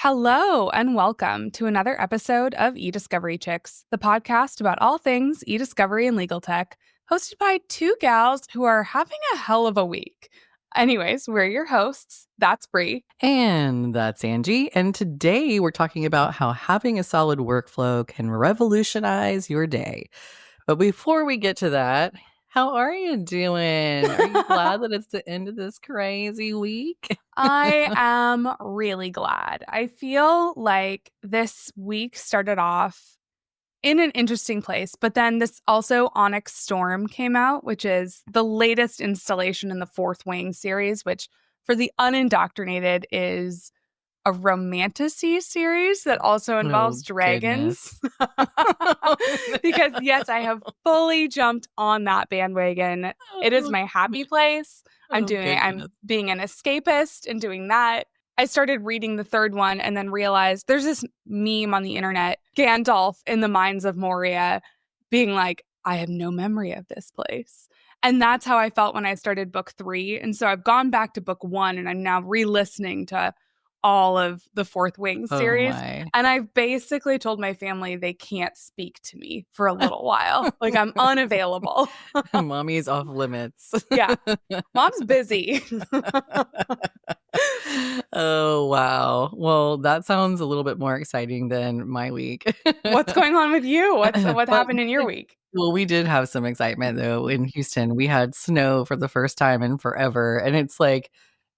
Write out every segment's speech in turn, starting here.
Hello, and welcome to another episode of eDiscovery Chicks, the podcast about all things eDiscovery and legal tech, hosted by two gals who are having a hell of a week. Anyways, we're your hosts. That's Bree. And that's Angie. And today we're talking about how having a solid workflow can revolutionize your day. But before we get to that, how are you doing? Are you glad that it's the end of this crazy week? I am really glad. I feel like this week started off in an interesting place, but then this also Onyx Storm came out, which is the latest installation in the Fourth Wing series, which for the unindoctrinated is a romantasy series that also involves Oh, dragons. goodness. Because yes, I have fully jumped on that bandwagon. It is Oh, my happy place. I'm goodness. being an escapist and doing that. I started reading the third one and then realized there's this meme on the internet, Gandalf in the Mines of Moria being like, I have no memory of this place. And that's how I felt when I started book 3. And so I've gone back to book 1 and I'm now re-listening to all of the Fourth Wing Oh, series. my. And I've basically told my family they can't speak to me for a little while. Like I'm unavailable. Mommy's off limits. Yeah. Mom's busy. Oh, wow. Well, that sounds a little bit more exciting than my week. What's going on with you? What But happened in your week? well, we did have some excitement though in Houston. We had snow for the first time in forever. And it's like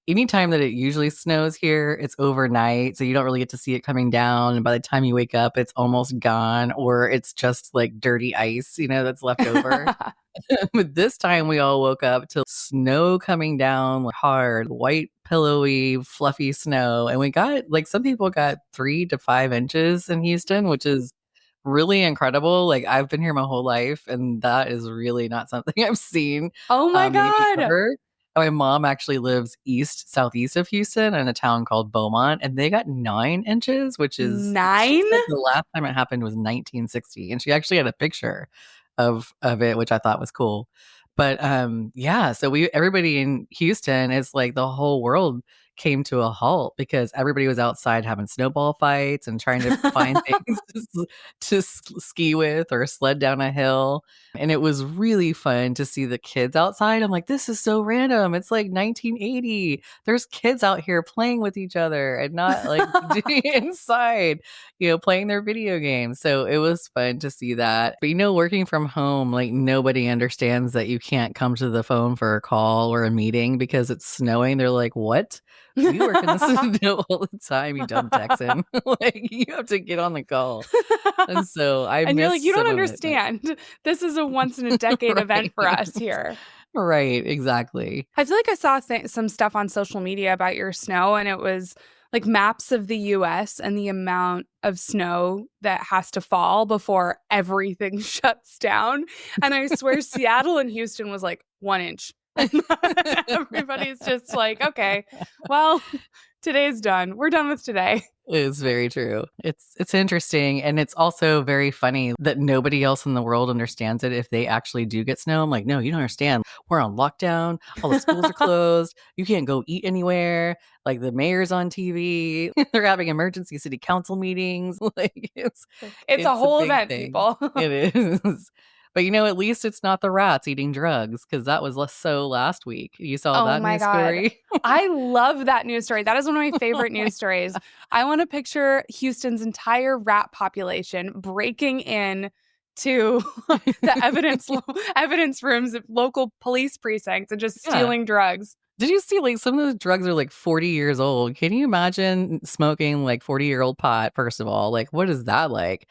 anytime that it usually snows here, it's overnight. So you don't really get to see it coming down. And by the time you wake up, it's almost gone, or it's just like dirty ice, that's left over. But this time we all woke up to snow coming down, like hard, white, pillowy, fluffy snow. And we got, like, some people got 3 to 5 inches in Houston, which is really incredible. Like, I've been here my whole life, and that is really not something I've seen Oh my maybe God. ever. My mom actually lives southeast of Houston in a town called Beaumont, and they got 9 inches, which is, she 9? said the last time it happened was 1960. And she actually had a picture of it, which I thought was cool. But yeah, so everybody in Houston, is like the whole world came to a halt because everybody was outside having snowball fights and trying to find things to ski with or sled down a hill. And it was really fun to see the kids outside. I'm like, this is so random. It's like 1980. There's kids out here playing with each other and not like doing it inside, playing their video games. So it was fun to see that. But working from home, like nobody understands that you can't come to the phone for a call or a meeting because it's snowing. They're like, what? We work in the snow all the time, you dumb Texan. Like, you have to get on the call. And so I And you're like, missed you don't some of it. understand. This is a once in a decade event for us here. Right, exactly. I feel like I saw some stuff on social media about your snow, and it was like maps of the US and the amount of snow that has to fall before everything shuts down. And I swear Seattle and Houston was like 1 inch. Everybody's just like, okay, well, today's done. We're done with today. It's very true. It's interesting, and it's also very funny that nobody else in the world understands it if they actually do get snow. I'm like, no, you don't understand. We're on lockdown. All the schools are closed. You can't go eat anywhere. Like, the mayor's on TV. They're having emergency city council meetings. Like, It's a it's a whole big event, thing. people. It is. But at least it's not the rats eating drugs, because that was so last week. You saw Oh that my news God. story? I love that news story. That is one of my favorite news stories. I want to picture Houston's entire rat population breaking in to the evidence rooms of local police precincts and just Yeah. stealing drugs. Did you see, like, some of those drugs are like 40 years old? Can you imagine smoking like 40-year-old pot, first of all? Like, what is that like?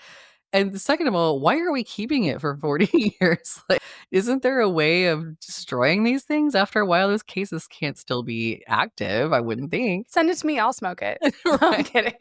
And second of all, why are we keeping it for 40 years? Like, isn't there a way of destroying these things after a while? Those cases can't still be active, I wouldn't think. Send it to me. I'll smoke it. I'm kidding.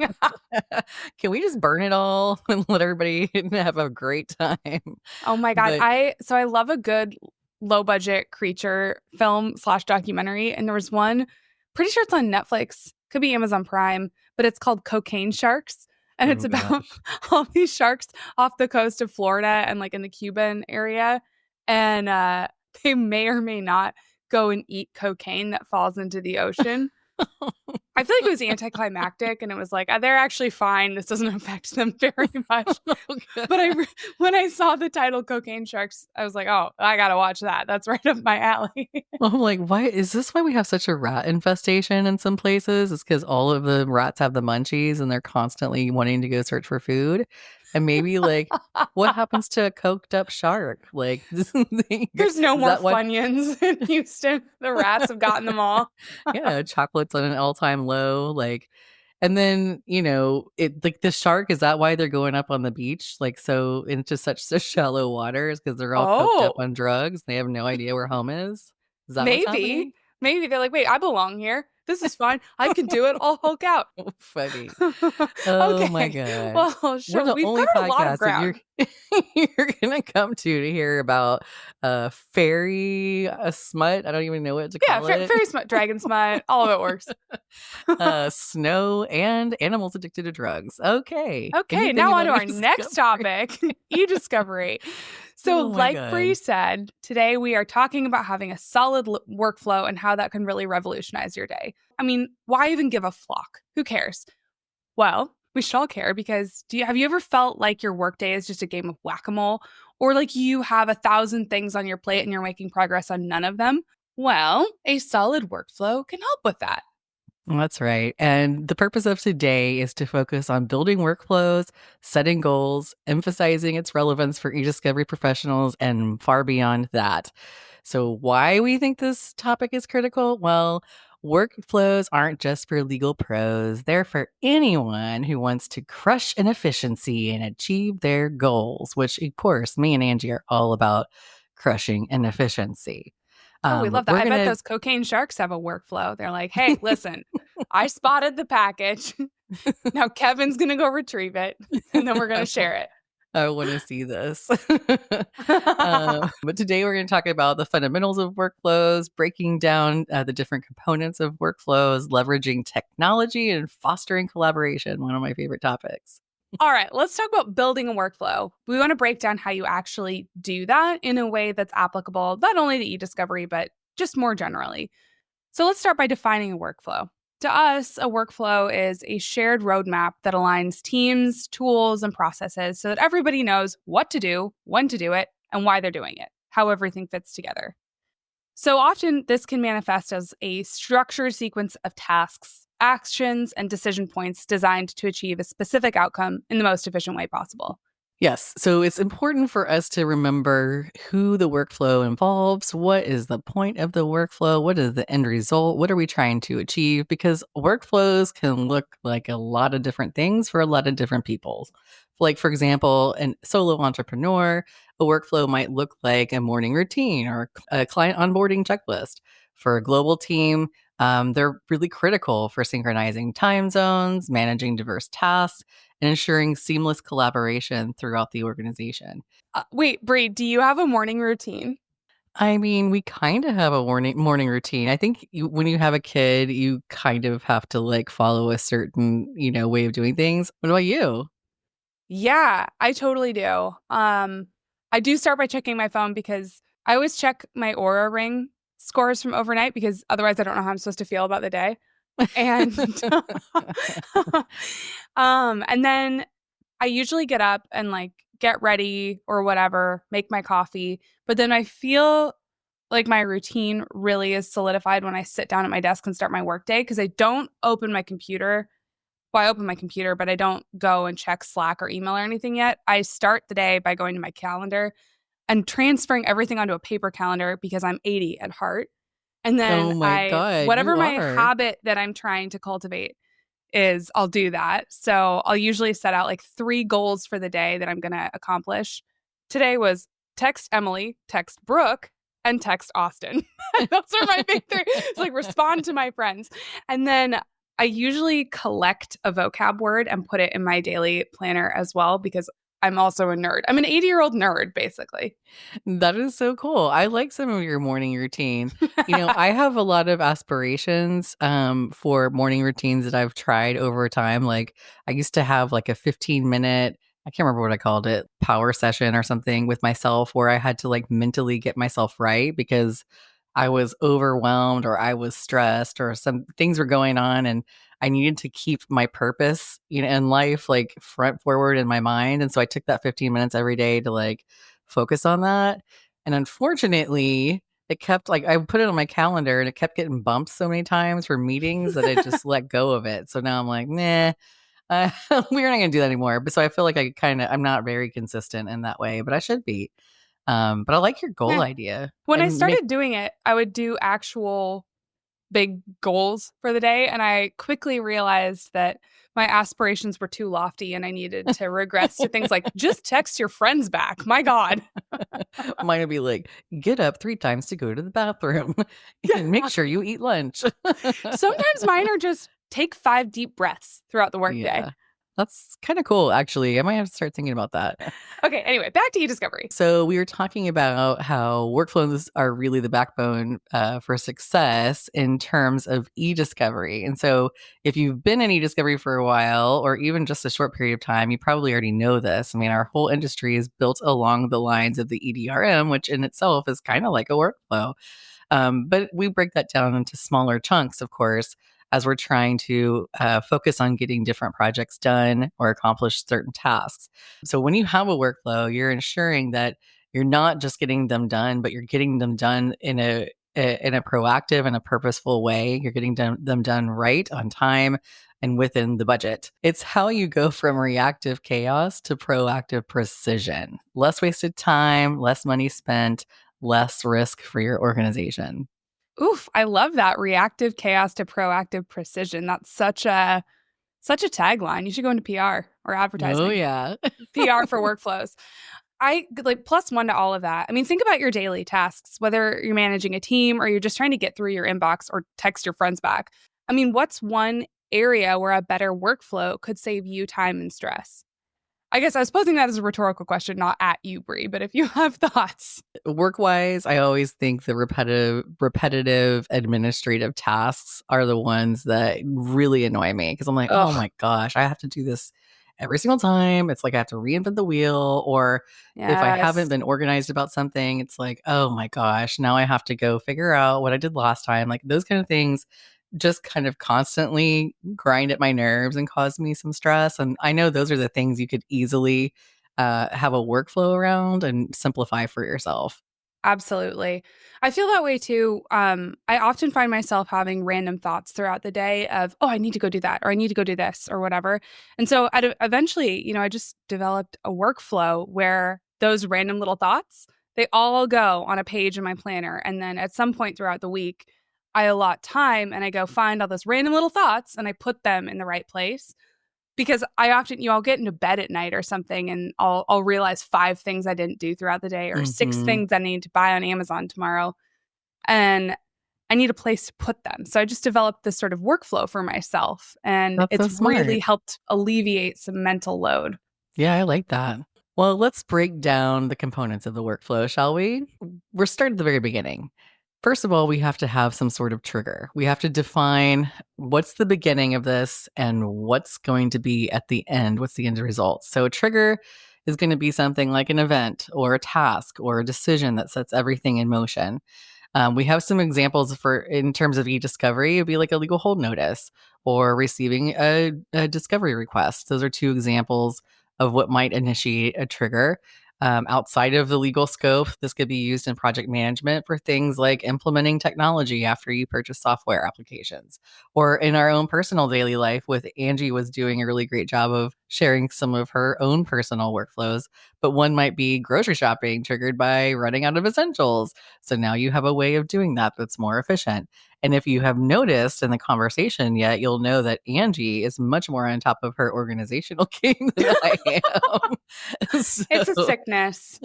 Can we just burn it all and let everybody have a great time? Oh my God. But I love a good low budget creature film / documentary. And there was one, pretty sure it's on Netflix, could be Amazon Prime, but it's called Cocaine Sharks. And it's oh about gosh. all these sharks off the coast of Florida and like in the Cuban area. And they may or may not go and eat cocaine that falls into the ocean. I feel like it was anticlimactic, and it was like they're actually fine. This doesn't affect them very much. Oh, But God. when I saw the title "Cocaine Sharks," I was like, oh, I gotta watch that. That's right up my alley. I'm like, why is this why we have such a rat infestation in some places? It's because all of the rats have the munchies and they're constantly wanting to go search for food. And maybe like what happens to a coked up shark? Like is There's no more that what Funyuns in Houston. The rats have gotten them all. yeah, chocolate's on an all-time low, like and then, it like the shark, is that why they're going up on the beach? Like so into such shallow waters because they're all coked up Oh, on drugs. They have no idea where home is. Is that what's maybe. happening? Maybe they're like, wait, I belong here. This is fine. I can do it. I'll Hulk out. Funny. Oh my Okay. god. Well, We're sure. the We've only covered a lot of podcast that you're ground. you're gonna come to hear about fairy smut. I don't even know what to Yeah, call it. fairy smut, dragon smut, all of it works. Snow and animals addicted to drugs. Okay. Okay, Anything now on about to our next e-discovery? topic, e-discovery. So, Oh my like Bree god. said, today we are talking about having a solid workflow and how that can really revolutionize your day. I mean, why even give a flock? Who cares? Well, we should all care because have you ever felt like your workday is just a game of whack-a-mole, or like you have 1,000 things on your plate and you're making progress on none of them? Well, a solid workflow can help with that. That's right. And the purpose of today is to focus on building workflows, setting goals, emphasizing its relevance for e-discovery professionals, and far beyond that. So, why we think this topic is critical? Well, workflows aren't just for legal pros, they're for anyone who wants to crush inefficiency and achieve their goals, which, of course, me and Angie are all about crushing inefficiency. Oh, we love that. We're I bet going those cocaine sharks have a workflow. They're like, hey, listen, I spotted the package. Now Kevin's going to go retrieve it and then we're going to to. share I want to see this. it. But today we're going to talk about the fundamentals of workflows, breaking down the different components of workflows, leveraging technology, and fostering collaboration. One of my favorite topics. All right, let's talk about building a workflow. We want to break down how you actually do that in a way that's applicable not only to e-discovery, but just more generally. So let's start by defining a workflow. To us, a workflow is a shared roadmap that aligns teams, tools, and processes so that everybody knows what to do, when to do it, and why they're doing it, how everything fits together. So often, this can manifest as a structured sequence of tasks, actions, and decision points designed to achieve a specific outcome in the most efficient way possible. Yes. So it's important for us to remember who the workflow involves. What is the point of the workflow? What is the end result? What are we trying to achieve? Because workflows can look like a lot of different things for a lot of different people. Like, for example, an solo entrepreneur, a workflow might look like a morning routine or a client onboarding checklist. For a global team, they're really critical for synchronizing time zones, managing diverse tasks, and ensuring seamless collaboration throughout the organization. Wait, Bree, do you have a morning routine? I mean, we kind of have a morning routine. I think when you have a kid, you kind of have to like follow a certain, way of doing things. What about you? Yeah, I totally do. I do start by checking my phone because I always check my Aura Ring scores from overnight because otherwise I don't know how I'm supposed to feel about the day. And and then I usually get up and like get ready or whatever, make my coffee, but then I feel like my routine really is solidified when I sit down at my desk and start my workday because I don't open my computer. Well, I open my computer, but I don't go and check Slack or email or anything yet. I start the day by going to my calendar and transferring everything onto a paper calendar because I'm 80 at heart. And then Oh my God, you whatever my are. habit that I'm trying to cultivate is, I'll do that. So I'll usually set out like 3 goals for the day that I'm going to accomplish. Today was text Emily, text Brooke, and text Austin. Those are my big 3. It's like respond to my friends. And then I usually collect a vocab word and put it in my daily planner as well because I'm also a nerd. I'm an 80-year-old nerd, basically. That is so cool. I like some of your morning routine. I have a lot of aspirations for morning routines that I've tried over time. Like I used to have like a 15-minute, I can't remember what I called it, power session or something with myself where I had to like mentally get myself right because I was overwhelmed or I was stressed or some things were going on and I needed to keep my purpose, in life like front forward in my mind. And so I took that 15 minutes every day to like focus on that. And unfortunately, it kept like I put it on my calendar and it kept getting bumped so many times for meetings that I just let go of it. So now I'm like, nah, we're not gonna do that anymore. But so I feel like I'm not very consistent in that way, but I should be. But I like your goal Yeah. idea When I and make. started doing it, I would do actual big goals for the day. And I quickly realized that my aspirations were too lofty and I needed to regress to things like just text your friends back. My God. Mine would be like, get up 3 times to go to the bathroom and make Yeah. sure you eat lunch. Sometimes mine are just take 5 deep breaths throughout the workday. Yeah, that's kind of cool, actually. I might have to start thinking about that. Okay, anyway, back to eDiscovery. So we were talking about how workflows are really the backbone for success in terms of e-discovery. And so if you've been in e-discovery for a while, or even just a short period of time, you probably already know this. I mean, our whole industry is built along the lines of the EDRM, which in itself is kind of like a workflow. But we break that down into smaller chunks, of course, as we're trying to focus on getting different projects done or accomplish certain tasks. So when you have a workflow, you're ensuring that you're not just getting them done, but you're getting them done in a proactive and a purposeful way. You're getting them done right on time and within the budget. It's how you go from reactive chaos to proactive precision. Less wasted time, less money spent, less risk for your organization. Oof, I love that reactive chaos to proactive precision. That's such a tagline. You should go into PR or Oh, advertising. yeah. PR for workflows. I like plus one to all of that. I mean, think about your daily tasks, whether you're managing a team or you're just trying to get through your inbox or text your friends back. I mean, what's one area where a better workflow could save you time and stress? I guess I was posing that as a rhetorical question, not at you, Brie, but if you have thoughts. Work wise, I always think the repetitive administrative tasks are the ones that really annoy me because I'm like, oh Ugh, my gosh, I have to do this every single time. It's like I have to reinvent the wheel. Or if I haven't yes. been organized about something, it's like, oh my gosh, now I have to go figure out what I did last time. Like those kind of things just kind of constantly grind at my nerves and cause me some stress. And I know those are the things you could easily have a workflow around and simplify for yourself. Absolutely. I feel that way too. I often find myself having random thoughts throughout the day of, oh, I need to go do that, or I need to go do this, or whatever. And so eventually, I just developed a workflow where those random little thoughts, they all go on a page in my planner. And then at some point throughout the week, I allot time and I go find all those random little thoughts and I put them in the right place because I often, I'll get into bed at night or something and I'll realize 5 things I didn't do throughout the day or 6 things I need to buy on Amazon tomorrow. And I need a place to put them. So I just developed this sort of workflow for myself and That's so it's really smart. helped alleviate some mental load. Yeah, I like that. Well, let's break down the components of the workflow, shall we? We're starting at the very beginning. First of all, we have to have some sort of trigger. We have to define what's the beginning of this and what's going to be at the end. What's the end result? So, a trigger is going to be something like an event or a task or a decision that sets everything in motion. We have some examples for in terms of e-discovery. It'd be like a legal hold notice or receiving a discovery request. Those are two examples of what might initiate a trigger. Outside of the legal scope, this could be used in project management for things like implementing technology after you purchase software applications. Or in our own personal daily life, with Angie was doing a really great job of sharing some of her own personal workflows. But one might be grocery shopping triggered by running out of essentials. So now you have a way of doing that that's more efficient. And if you have noticed in the conversation yet, you'll know that Angie is much more on top of her organizational game than I am. It's a So, sickness.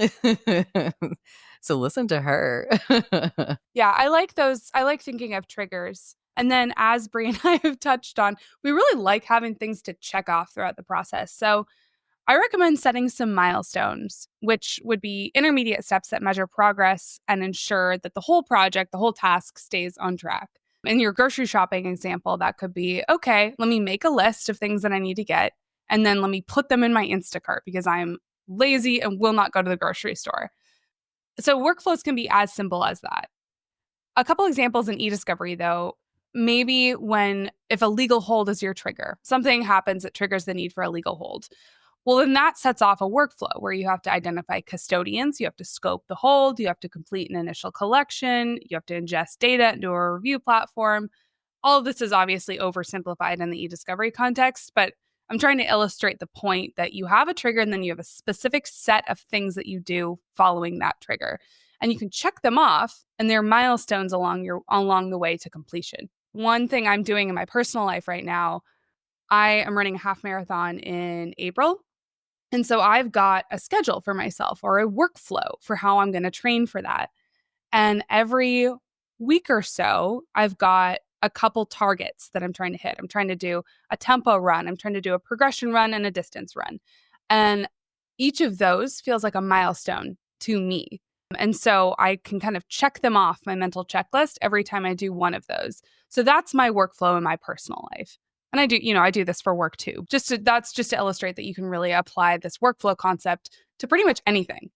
so listen to her. Yeah, I like those. I like thinking of triggers. And then, as Brie and I have touched on, we really like having things to check off throughout the process. So, I recommend setting some milestones, which would be intermediate steps that measure progress and ensure that the whole project, the whole task stays on track. In your grocery shopping example, that could be okay, let me make a list of things that I need to get, and then let me put them in my Instacart because I'm lazy and will not go to the grocery store. So, workflows can be as simple as that. A couple examples in eDiscovery, though. maybe if a legal hold is your trigger, something happens that triggers the need for a legal hold. Well, then that sets off a workflow where you have to identify custodians, you have to scope the hold, you have to complete an initial collection, you have to ingest data into a review platform. All of this is obviously oversimplified in the eDiscovery context, but I'm trying to illustrate the point that you have a trigger and then you have a specific set of things that you do following that trigger. And you can check them off, and they're milestones along the way to completion. One thing I'm doing in my personal life right now, I am running a half marathon in April. And so I've got a schedule for myself or a workflow for how I'm going to train for that. And every week or so, I've got a couple targets that I'm trying to hit. I'm trying to do a tempo run, I'm trying to do a progression run, and a distance run. And each of those feels like a milestone to me. And so I can kind of check them off my mental checklist every time I do one of those. So that's my workflow in my personal life. And I do this for work too. That's just to illustrate that you can really apply this workflow concept to pretty much anything.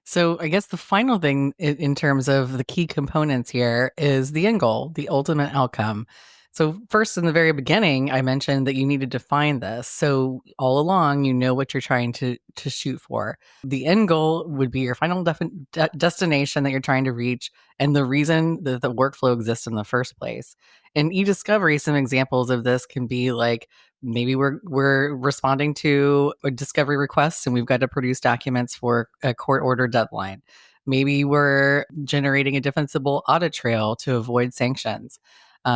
So I guess the final thing in terms of the key components here is the end goal, the ultimate outcome. So first, in the very beginning, I mentioned that you need to define this. So all along, you know what you're trying to shoot for. The end goal would be your final destination that you're trying to reach, and the reason that the workflow exists in the first place. In eDiscovery, some examples of this can be like maybe we're responding to a discovery request and we've got to produce documents for a court order deadline. Maybe we're generating a defensible audit trail to avoid sanctions.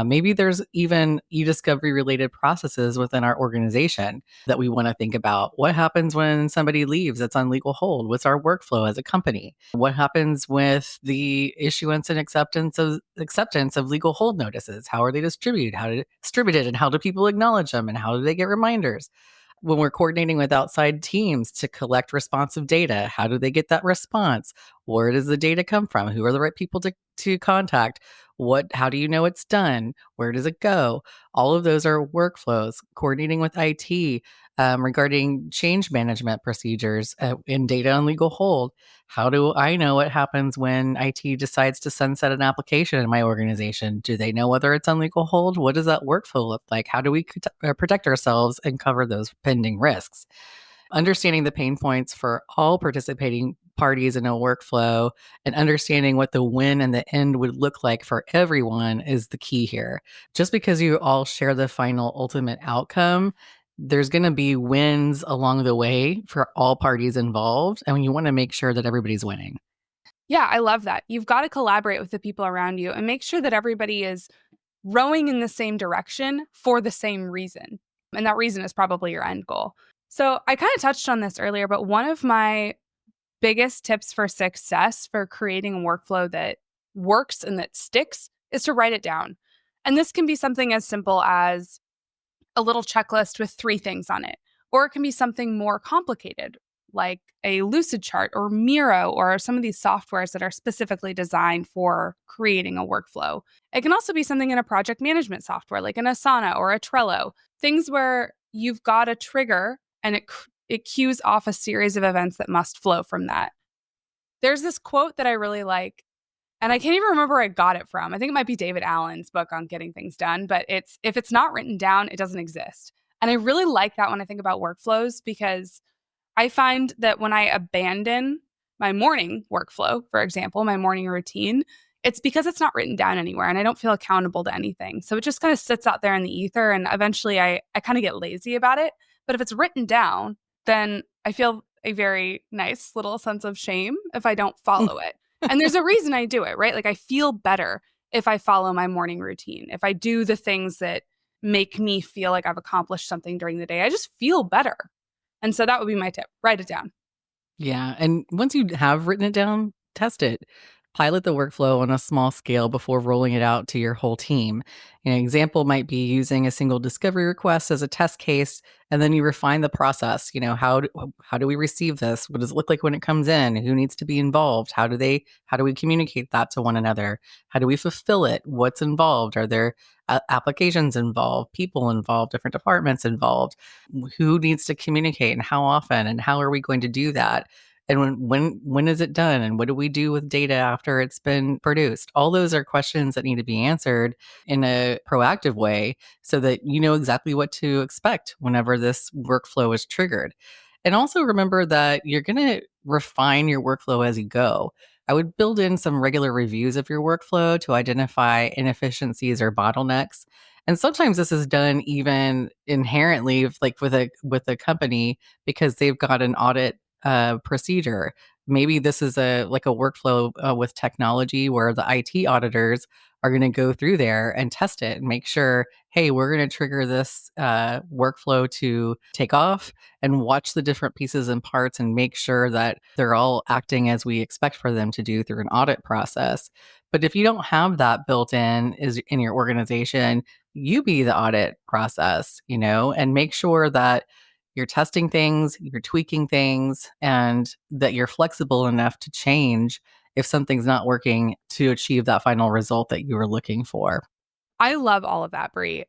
Maybe there's even e-discovery related processes within our organization that we want to think about. What happens when somebody leaves that's on legal hold? What's our workflow as a company? What happens with the issuance and acceptance of legal hold notices? How are they distributed? And how do people acknowledge them? And how do they get reminders? When we're coordinating with outside teams to collect responsive data, how do they get that response? Where does the data come from? Who are the right people to contact? How do you know it's done? Where does it go? All of those are workflows. Coordinating with IT regarding change management procedures in data on legal hold. How do I know what happens when IT decides to sunset an application in my organization? Do they know whether it's on legal hold? What does that workflow look like? How do we protect ourselves and cover those pending risks? Understanding the pain points for all participating parties in a workflow and understanding what the win and the end would look like for everyone is the key here. Just because you all share the final ultimate outcome, there's going to be wins along the way for all parties involved. And you want to make sure that everybody's winning. Yeah, I love that. You've got to collaborate with the people around you and make sure that everybody is rowing in the same direction for the same reason. And that reason is probably your end goal. So I kind of touched on this earlier, but one of my biggest tips for success for creating a workflow that works and that sticks is to write it down. And this can be something as simple as a little checklist with 3 things on it, or it can be something more complicated, like a Lucid chart or Miro or some of these softwares that are specifically designed for creating a workflow. It can also be something in a project management software like an Asana or a Trello, things where you've got a trigger and it cues off a series of events that must flow from that. There's this quote that I really like, and I can't even remember where I got it from. I think it might be David Allen's book on getting things done, but it's if it's not written down, it doesn't exist. And I really like that when I think about workflows because I find that when I abandon my morning workflow, for example, my morning routine, it's because it's not written down anywhere and I don't feel accountable to anything. So it just kind of sits out there in the ether and eventually I kind of get lazy about it. But if it's written down, then I feel a very nice little sense of shame if I don't follow it. And there's a reason I do it, right? Like I feel better if I follow my morning routine, if I do the things that make me feel like I've accomplished something during the day. I just feel better. And so that would be my tip. Write it down. Yeah. And once you have written it down, test it. Pilot the workflow on a small scale before rolling it out to your whole team. An example might be using a single discovery request as a test case, and then you refine the process. How do we receive this? What does it look like when it comes in? Who needs to be involved? How do we communicate that to one another? How do we fulfill it? What's involved? Are there applications involved, people involved, different departments involved? Who needs to communicate and how often? And how are we going to do that? And when is it done? And what do we do with data after it's been produced? All those are questions that need to be answered in a proactive way so that you know exactly what to expect whenever this workflow is triggered. And also remember that you're going to refine your workflow as you go. I would build in some regular reviews of your workflow to identify inefficiencies or bottlenecks. And sometimes this is done even inherently, like with a company, because they've got an audit procedure. Maybe this is a like a workflow with technology where the IT auditors are going to go through there and test it and make sure, hey, we're going to trigger this workflow to take off and watch the different pieces and parts and make sure that they're all acting as we expect for them to do through an audit process. But if you don't have that built in is in your organization, you be the audit process, you know, and make sure that you're testing things, you're tweaking things, and that you're flexible enough to change if something's not working to achieve that final result that you were looking for. I love all of that, Brie.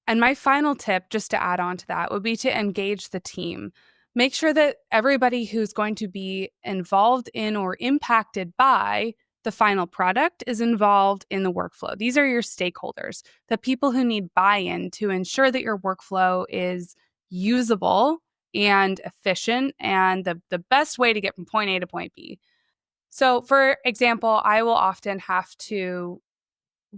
And my final tip, just to add on to that, would be to engage the team. Make sure that everybody who's going to be involved in or impacted by the final product is involved in the workflow. These are your stakeholders, the people who need buy in to ensure that your workflow is usable and efficient and the best way to get from point A to point B. So, for example, I will often have to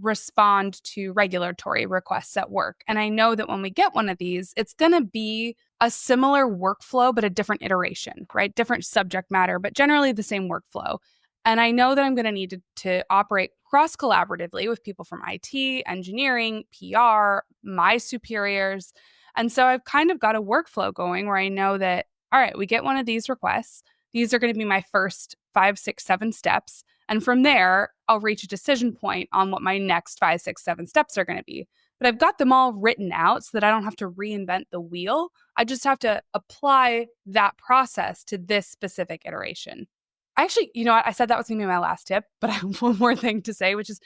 respond to regulatory requests at work. And I know that when we get one of these, it's going to be a similar workflow, but a different iteration, right? Different subject matter, but generally the same workflow. And I know that I'm going to need to operate cross collaboratively with people from IT, engineering, PR, my superiors. And so I've kind of got a workflow going where I know that, all right, we get one of these requests. These are going to be my first 5, 6, 7 steps. And from there, I'll reach a decision point on what my next 5, 6, 7 steps are going to be. But I've got them all written out so that I don't have to reinvent the wheel. I just have to apply that process to this specific iteration. I actually, you know what? I said that was going to be my last tip, but I have one more thing to say, which is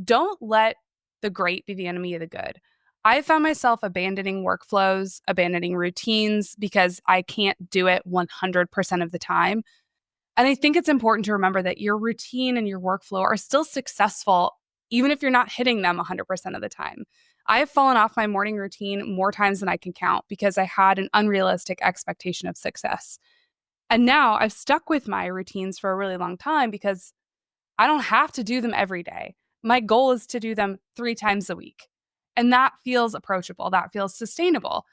don't let the great be the enemy of the good. I found myself abandoning workflows, abandoning routines because I can't do it 100% of the time. And I think it's important to remember that your routine and your workflow are still successful, even if you're not hitting them 100% of the time. I have fallen off my morning routine more times than I can count because I had an unrealistic expectation of success. And now I've stuck with my routines for a really long time because I don't have to do them every day. My goal is to do them 3 times a week. And that feels approachable, that feels sustainable.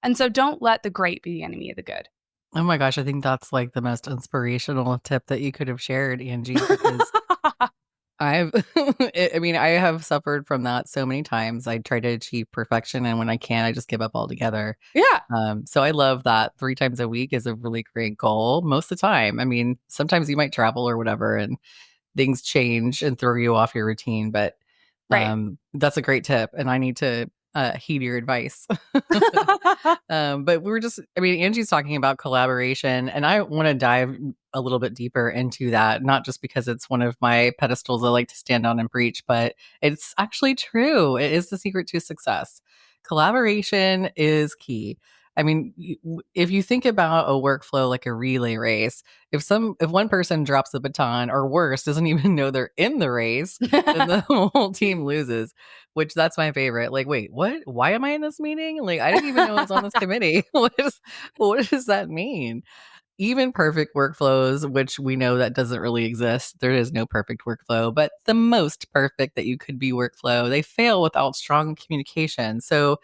And so don't let the great be the enemy of the good. Oh my gosh, I think that's like the most inspirational tip that you could have shared, Angie, because I've, I mean, I have suffered from that so many times. I try to achieve perfection, and when I can't, I just give up altogether. Yeah, So I love that 3 times a week is a really great goal most of the time. I mean, sometimes you might travel or whatever, and things change and throw you off your routine, but right. that's a great tip, and I need to heed your advice. But we were just, I mean, Angie's talking about collaboration, and I want to dive a little bit deeper into that, not just because it's one of my pedestals I like to stand on and preach, but it's actually true. It is the secret to success. Collaboration is key. I mean, if you think about a workflow like a relay race, if one person drops the baton or worse, doesn't even know they're in the race, then the whole team loses, which that's my favorite. Like, wait, what? Why am I in this meeting? Like, I didn't even know I was on this committee. What does that mean? Even perfect workflows, which we know that doesn't really exist. There is no perfect workflow, but the most perfect that you could be workflow, they fail without strong communication. So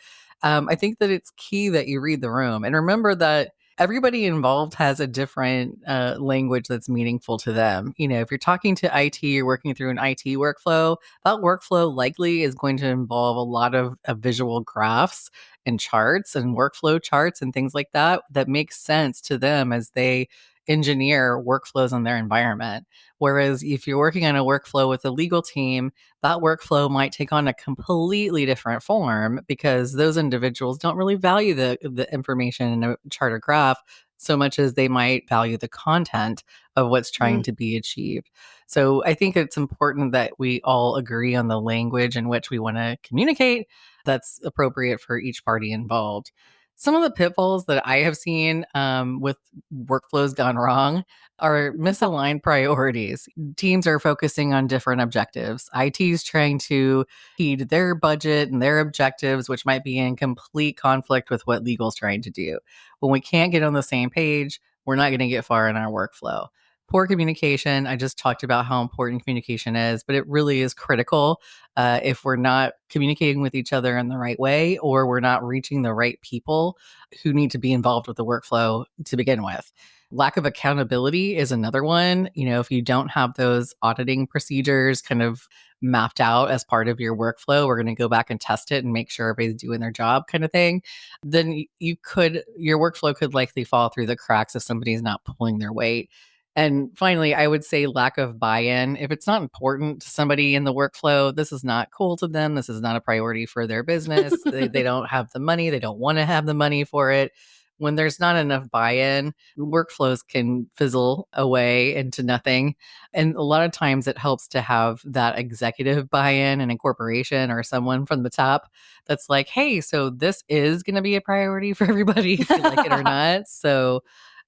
I think that it's key that you read the room and remember that everybody involved has a different language that's meaningful to them. You know, if you're talking to IT, you're working through an IT workflow, that workflow likely is going to involve a lot of visual graphs and charts and workflow charts and things like that that make sense to them as they engineer workflows in their environment. Whereas if you're working on a workflow with a legal team, that workflow might take on a completely different form because those individuals don't really value the information in a chart or graph so much as they might value the content of what's trying Mm. to be achieved. So I think it's important that we all agree on the language in which we want to communicate that's appropriate for each party involved. Some of the pitfalls that I have seen with workflows gone wrong are misaligned priorities. Teams are focusing on different objectives. IT is trying to heed their budget and their objectives, which might be in complete conflict with what legal is trying to do. When we can't get on the same page, we're not going to get far in our workflow. Poor communication. I just talked about how important communication is, but it really is critical if we're not communicating with each other in the right way, or we're not reaching the right people who need to be involved with the workflow to begin with. Lack of accountability is another one. If you don't have those auditing procedures kind of mapped out as part of your workflow, we're going to go back and test it and make sure everybody's doing their job kind of thing. Then your workflow could likely fall through the cracks if somebody's not pulling their weight. And finally, I would say lack of buy in. If it's not important to somebody in the workflow, this is not cool to them. This is not a priority for their business. They don't have the money. They don't want to have the money for it. When there's not enough buy in, workflows can fizzle away into nothing. And a lot of times it helps to have that executive buy in, an incorporation or someone from the top that's like, hey, so this is going to be a priority for everybody, if you like it or not. So,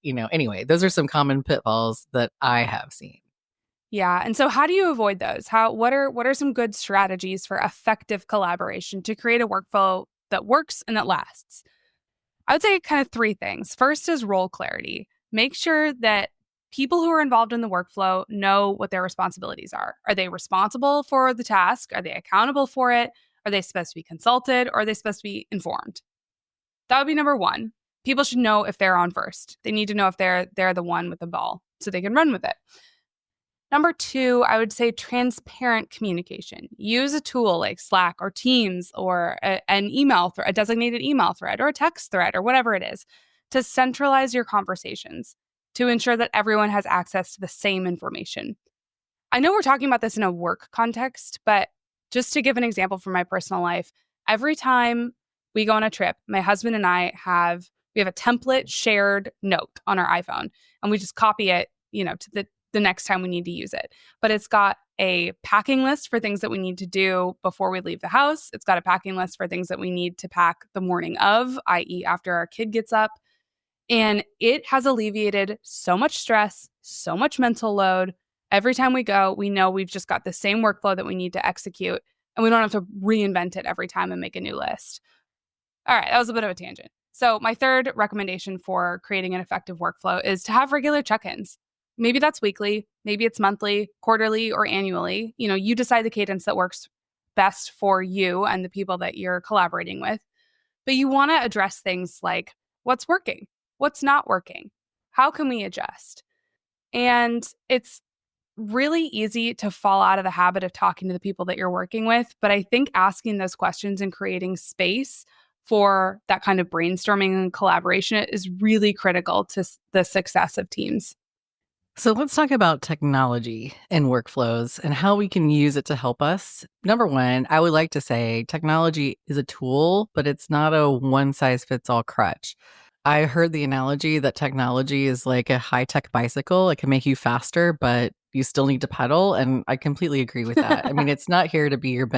anyway, those are some common pitfalls that I have seen. Yeah. And so how do you avoid those? What are some good strategies for effective collaboration to create a workflow that works and that lasts? I would say kind of three things. First is role clarity. Make sure that people who are involved in the workflow know what their responsibilities are. Are they responsible for the task? Are they accountable for it? Are they supposed to be consulted or are they supposed to be informed? That would be number one. People should know if they're on first. They need to know if they're the one with the ball so they can run with it. Number two, I would say transparent communication. Use a tool like Slack or Teams or an email thread, a designated email thread or a text thread or whatever it is to centralize your conversations to ensure that everyone has access to the same information. I know we're talking about this in a work context, but just to give an example from my personal life, every time we go on a trip, my husband and we have a template shared note on our iPhone and we just copy it, to the next time we need to use it. But it's got a packing list for things that we need to do before we leave the house. It's got a packing list for things that we need to pack the morning of, i.e., after our kid gets up. And it has alleviated so much stress, so much mental load. Every time we go, we know we've just got the same workflow that we need to execute, and we don't have to reinvent it every time and make a new list. All right, that was a bit of a tangent. So, my third recommendation for creating an effective workflow is to have regular check ins. Maybe that's weekly, maybe it's monthly, quarterly, or annually. You decide the cadence that works best for you and the people that you're collaborating with. But you want to address things like what's working, what's not working, how can we adjust? And it's really easy to fall out of the habit of talking to the people that you're working with. But I think asking those questions and creating space for that kind of brainstorming and collaboration is really critical to the success of teams. So let's talk about technology and workflows and how we can use it to help us. Number one, I would like to say technology is a tool, but it's not a one size fits all crutch. I heard the analogy that technology is like a high tech bicycle. It can make you faster, but you still need to pedal. And I completely agree with that. I mean, it's not here to be your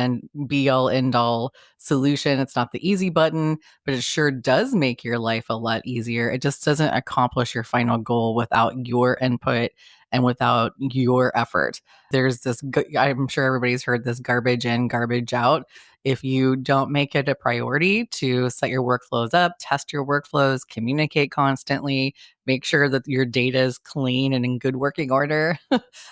be all end all solution. It's not the easy button, but it sure does make your life a lot easier. It just doesn't accomplish your final goal without your input and without your effort. There's this, I'm sure everybody's heard this garbage in, garbage out. If you don't make it a priority to set your workflows up, test your workflows, communicate constantly, make sure that your data is clean and in good working order,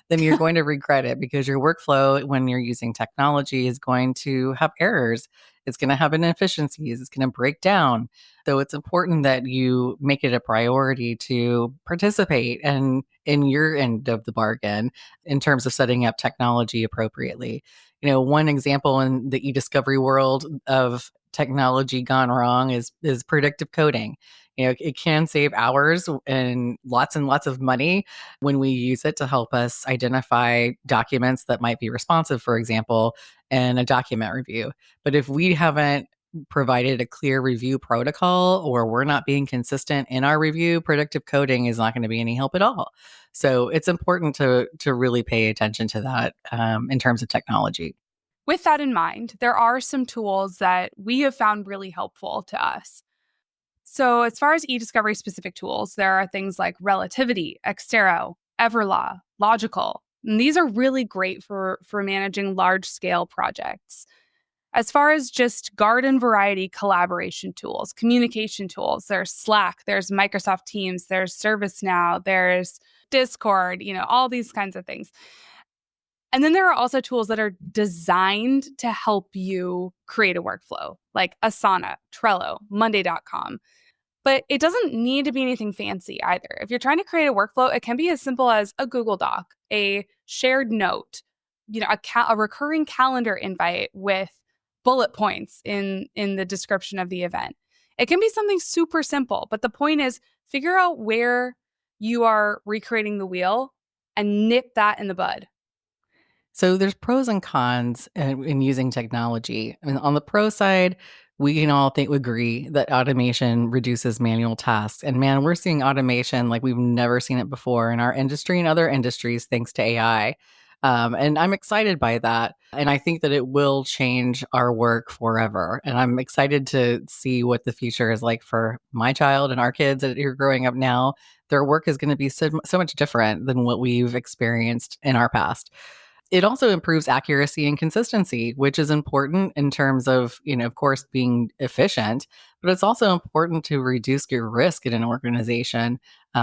then you're going to regret it because your workflow, when you're using technology, is going to have errors. It's going to have inefficiencies. It's going to break down. So it's important that you make it a priority to participate and in your end of the bargain in terms of setting up technology appropriately. One example in the eDiscovery world of technology gone wrong is predictive coding. It can save hours and lots of money when we use it to help us identify documents that might be responsive, for example, in a document review. But if we haven't provided a clear review protocol or we're not being consistent in our review, predictive coding is not going to be any help at all. So it's important to really pay attention to that in terms of technology. With that in mind, there are some tools that we have found really helpful to us. So, as far as eDiscovery specific tools, there are things like Relativity, Xtero, Everlaw, Logical. And these are really great for managing large scale projects. As far as just garden variety collaboration tools, communication tools, there's Slack, there's Microsoft Teams, there's ServiceNow, there's Discord, all these kinds of things. And then there are also tools that are designed to help you create a workflow, like Asana, Trello, Monday.com. But it doesn't need to be anything fancy either. If you're trying to create a workflow, it can be as simple as a Google Doc, a shared note, a recurring calendar invite with bullet points in the description of the event. It can be something super simple, but the point is figure out where you are recreating the wheel and nip that in the bud. So there's pros and cons in using technology. I mean, on the pro side, we can all agree that automation reduces manual tasks. And man, we're seeing automation like we've never seen it before in our industry and other industries thanks to AI. And I'm excited by that. And I think that it will change our work forever. And I'm excited to see what the future is like for my child and our kids that are growing up now. Their work is going to be so much different than what we've experienced in our past. It also improves accuracy and consistency, which is important in terms of, of course, being efficient, but it's also important to reduce your risk in an organization.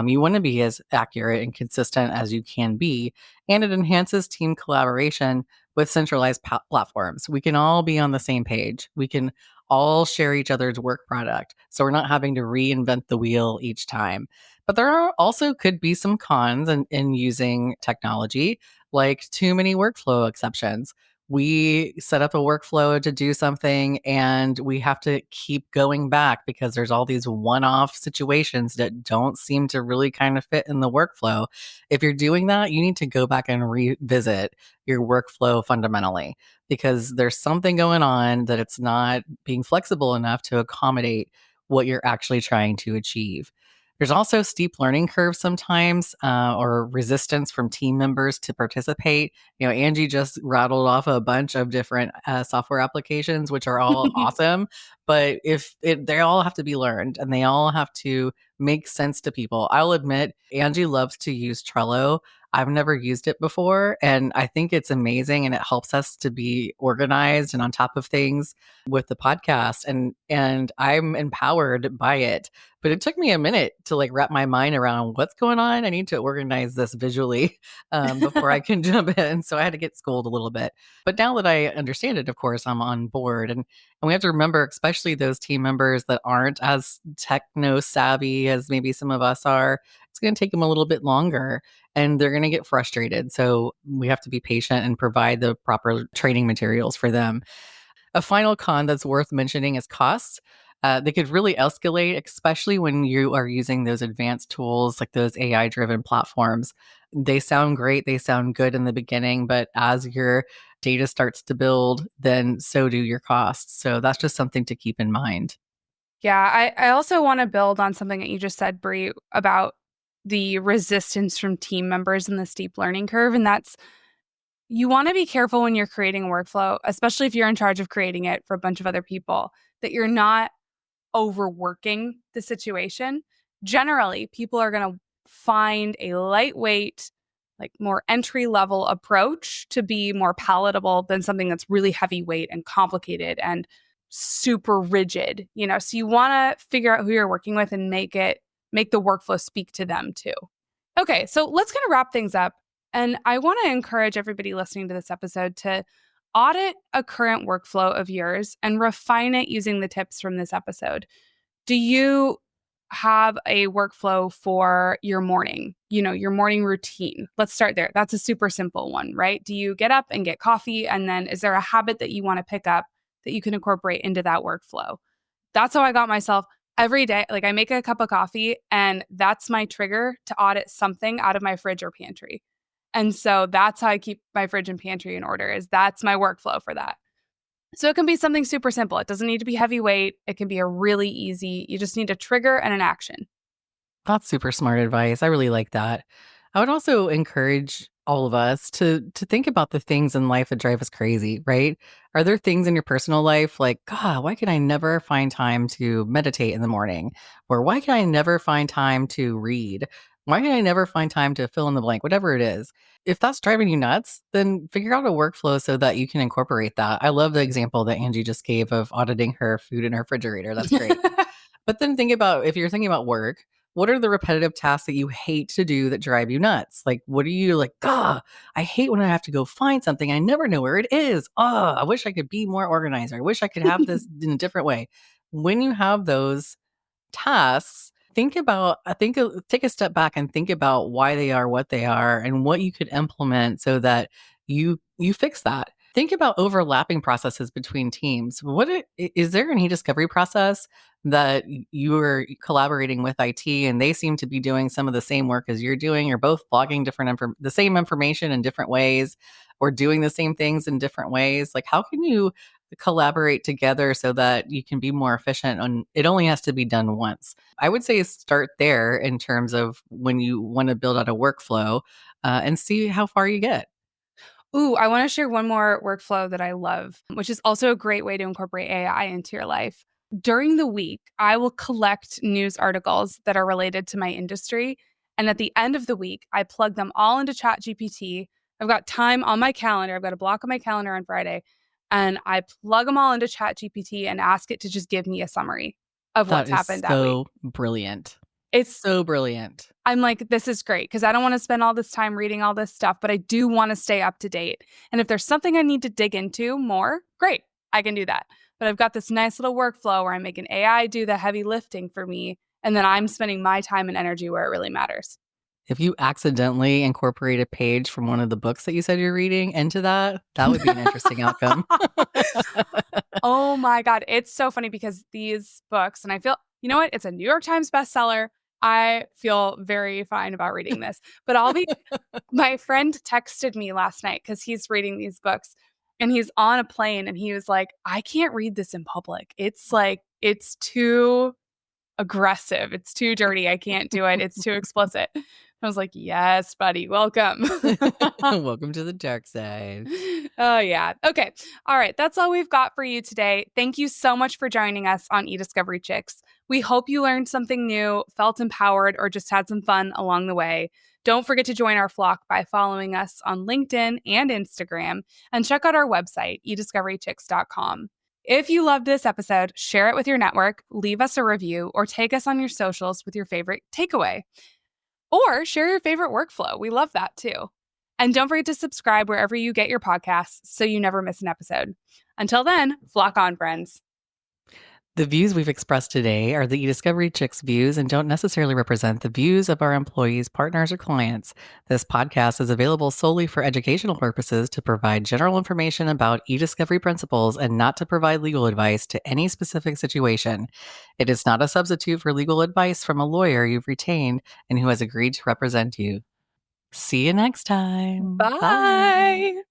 You want to be as accurate and consistent as you can be, and it enhances team collaboration with centralized platforms. We can all be on the same page. We can all share each other's work product. So we're not having to reinvent the wheel each time. But there are also could be some cons in using technology, like too many workflow exceptions. We set up a workflow to do something and we have to keep going back because there's all these one off situations that don't seem to really kind of fit in the workflow. If you're doing that, you need to go back and revisit your workflow fundamentally because there's something going on that it's not being flexible enough to accommodate what you're actually trying to achieve. There's also steep learning curves sometimes, or resistance from team members to participate. Angie just rattled off a bunch of different software applications, which are all awesome. But they all have to be learned and they all have to make sense to people. I'll admit, Angie loves to use Trello. I've never used it before, and I think it's amazing, and it helps us to be organized and on top of things with the podcast. And I'm empowered by it. But it took me a minute to wrap my mind around what's going on. I need to organize this visually before I can jump in. So I had to get schooled a little bit. But now that I understand it, of course, I'm on board. And we have to remember, especially those team members that aren't as techno savvy as maybe some of us are, it's going to take them a little bit longer and they're going to get frustrated. So we have to be patient and provide the proper training materials for them. A final con that's worth mentioning is costs. They could really escalate, especially when you are using those advanced tools like those AI driven platforms. They sound great, they sound good in the beginning, but as your data starts to build, then so do your costs. So that's just something to keep in mind. Yeah, I also want to build on something that you just said, Brie, about the resistance from team members and the steep learning curve. And that's you want to be careful when you're creating a workflow, especially if you're in charge of creating it for a bunch of other people, that you're not overworking the situation. Generally, people are going to find a lightweight, more entry level approach to be more palatable than something that's really heavyweight and complicated and super rigid. So you want to figure out who you're working with and make the workflow speak to them too. Okay, so let's kind of wrap things up. And I want to encourage everybody listening to this episode to audit a current workflow of yours and refine it using the tips from this episode. Do you have a workflow for your morning, your morning routine? Let's start there. That's a super simple one, right? Do you get up and get coffee? And then is there a habit that you want to pick up that you can incorporate into that workflow? That's how I got myself every day. I make a cup of coffee and that's my trigger to audit something out of my fridge or pantry. And so that's how I keep my fridge and pantry in order, is that's my workflow for that. So it can be something super simple. It doesn't need to be heavyweight. It can be a really easy, you just need a trigger and an action. That's super smart advice. I really like that. I would also encourage all of us to think about the things in life that drive us crazy, right? Are there things in your personal life like, God, why can I never find time to meditate in the morning? Or why can I never find time to read? Why can I never find time to fill in the blank? Whatever it is. If that's driving you nuts, then figure out a workflow so that you can incorporate that. I love the example that Angie just gave of auditing her food in her refrigerator. That's great. But then think about if you're thinking about work, what are the repetitive tasks that you hate to do that drive you nuts? Like, what are you like, I hate when I have to go find something. I never know where it is. I wish I could be more organized. Or I wish I could have this in a different way. When you have those tasks, take a step back and think about why they are what they are and what you could implement so that you fix that. Think about overlapping processes between teams. Is there an e-discovery process that you are collaborating with IT and they seem to be doing some of the same work as you're doing? You're both logging the same information in different ways or doing the same things in different ways. Like, how can you collaborate together so that you can be more efficient? And it only has to be done once. I would say start there in terms of when you want to build out a workflow and see how far you get. Ooh, I want to share one more workflow that I love, which is also a great way to incorporate AI into your life. During the week, I will collect news articles that are related to my industry. And at the end of the week, I plug them all into ChatGPT. I've got time on my calendar. I've got a block on my calendar on Friday. And I plug them all into ChatGPT and ask it to just give me a summary of That what's is happened that week. so brilliant. It's So brilliant. I'm like, this is great because I don't want to spend all this time reading all this stuff, but I do want to stay up to date. And if there's something I need to dig into more, great, I can do that. But I've got this nice little workflow where I'm making AI do the heavy lifting for me. And then I'm spending my time and energy where it really matters. If you accidentally incorporate a page from one of the books that you said you're reading into that, that would be an interesting outcome. Oh my God. It's so funny because these books, and I feel, you know what? It's a New York Times bestseller. I feel very fine about reading this, but my friend texted me last night because he's reading these books and he's on a plane and he was like, I can't read this in public. It's like, it's too aggressive. It's too dirty. I can't do it. It's too explicit. I was like, yes, buddy, welcome. Welcome to the dark side. Oh, yeah. Okay. All right. That's all we've got for you today. Thank you so much for joining us on eDiscovery Chicks. We hope you learned something new, felt empowered, or just had some fun along the way. Don't forget to join our flock by following us on LinkedIn and Instagram, and check out our website, ediscoverychicks.com. If you loved this episode, share it with your network, leave us a review, or take us on your socials with your favorite takeaway. Or share your favorite workflow. We love that too. And don't forget to subscribe wherever you get your podcasts so you never miss an episode. Until then, flock on, friends. The views we've expressed today are the eDiscovery Chicks views and don't necessarily represent the views of our employees, partners, or clients. This podcast is available solely for educational purposes to provide general information about eDiscovery principles and not to provide legal advice to any specific situation. It is not a substitute for legal advice from a lawyer you've retained and who has agreed to represent you. See you next time. Bye. Bye.